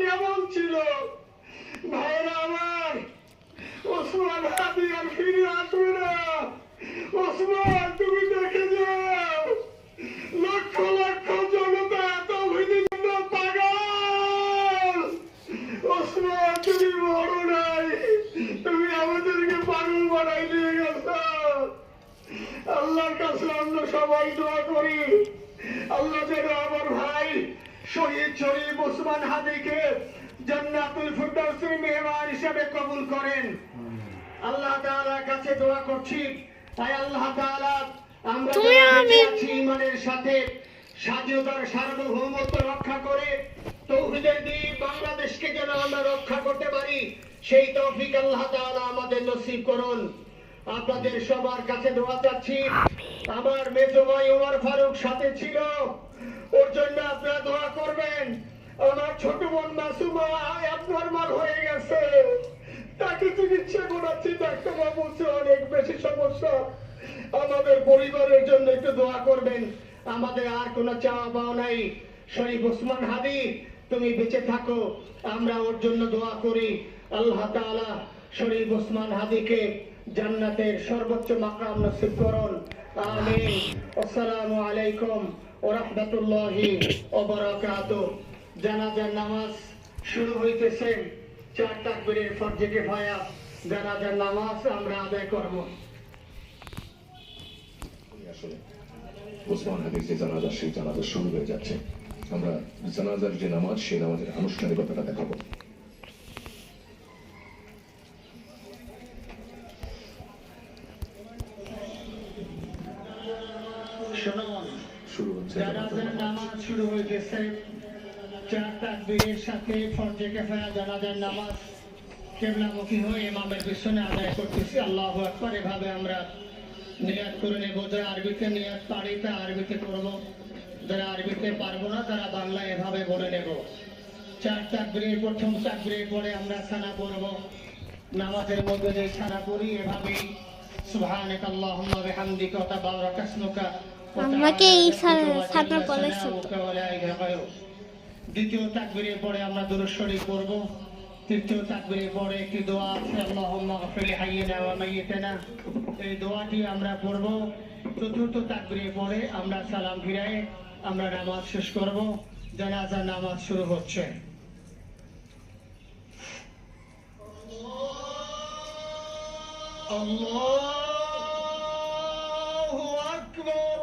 কেমন ছিল। ভাইরা আমার, ওসমান হাদি আর ফিরে আসবে না। ওসমান, তুমি দেখে যাও, লক্ষ লক্ষ জনতা তৌহিদের জন্য পাগল। ওসমান, তুমি বড় নাই, তুমি আমাদেরকে পাগল বানাই দিয়ে গেছ। আল্লাহর কাছে আমরা সবাই দোয়া করি, আল্লাহ যেন আমার ভাই শহীদ শরীফ ওসমান হাদিকে জান্নাতুল ফিরদাউসের মেহমান হিসেবে কবুল করেন। আল্লাহ তাআলার কাছে দোয়া করছি, তাই আল্লাহ তাআলা আমরা ঈমানের সাথে স্বাধীনতার সার্বভৌমত্ব রক্ষা করে তৌহিদের দ্বীপ বাংলাদেশকে যেন আমরা রক্ষা করতে পারি, সেই তৌফিক আল্লাহ তাআলা আমাদের নসিব করুন। আপনাদের সবার কাছে দোয়া চাচ্ছি। আমার মেজো ভাই ওমর ফারুক সাথে ছিল, ওর জন্য আপনারা দোয়া করবেন। আমার ছোট বোন মাসুমা অ্যাবনরমাল হয়ে গেছে, তাকে চিকিৎসা করাচ্ছি, ডাক্তাররা বলছে অনেক বেশি সমস্যা। আমাদের পরিবারের জন্য একটু দোয়া করবেন। আমাদের আর কোনো চাওয়া পাওয়া নাই। শরীফ ওসমান হাদি, তুমি বেঁচে থাকো, আমরা ওর জন্য দোয়া করি। আল্লাহ তাআলা শরীফ ওসমান হাদিকে জান্নাতের সর্বোচ্চ মাকাম নসিব করুন। আমিন। আসসালামু আলাইকুম ওয়া রাহমাতুল্লাহি ওয়া বারাকাতুহু। জানাজার নামাজ শুরু হইতেছে। 4 তাকবীরের ফরজে কিফায়া জানাজার নামাজ আমরা আদায় করব। আসলে ওসমান হাদির যে জানাজা, সেই জানাজা শুরু হয়ে যাচ্ছে। আমরা জানাজার যে নামাজ, সেই নামাজের আনুষ্ঠানিকতাটা দেখাবো। শুরু হচ্ছে জানাজার নামাজ শুরু হইতেছে। 4 তাকবীরের সাথে ফরজে কিফায়া জানাজার নামাজ কিবলামুখী হয়ে ইমামের পিছনে আদায় করতেছি। আল্লাহু আকবার। এভাবে আমরা নিয়াত করে নেব। যারা আরবিতে নিয়াত পারি তা আরবিতে করব, যারা আরবিতে পারবো না তারা বাংলা এভাবে বলে নেব। 4 তাকবীরের প্রথম তাকবীরের পরে আমরা সানা পড়ব। নামাজের মধ্যে যে সানা পড়ি এভাবেই সুবহানাকা আল্লাহুম্মা ওয়া বিহামদিকা ওয়া তাবারাকা ইসমুকা। আমাকে এই সানা বলেছে। দ্বিতীয় তাকবীরের পরে আমরা দুরূদ শরীফ পড়ব। তৃতীয় তাকবীরের পরে একটি দোয়া আছে, আল্লাহুম্মা গফির লিহাইয়িনা ওয়া মাইয়িতিনা, এই দোয়াটি আমরা পড়ব। চতুর্থ তাকবীরের পরে আমরা সালাম ফিরায়ে আমরা নামাজ শেষ করব। জানাজার নামাজ শুরু হচ্ছে। আল্লাহু আকবার।